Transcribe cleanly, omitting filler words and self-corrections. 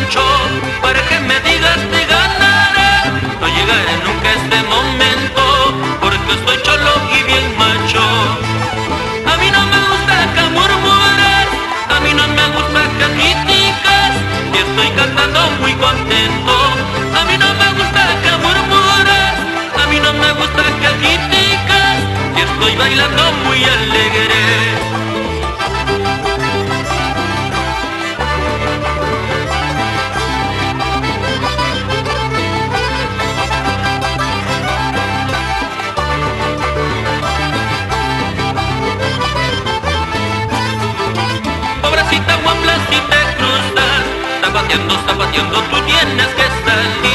macho, para que me digas te ganaré. No llegaré nunca a este momento, porque estoy cholo y bien macho. A mí no me gusta que murmures, a mí no me gusta que criticas, y estoy cantando muy contento. A mí no me gusta que murmures, a mí no me gusta que criticas, y estoy bailando muy alegre. Pobrecita guambla si te cruzas, zapateando, zapateando, tú tienes que salir.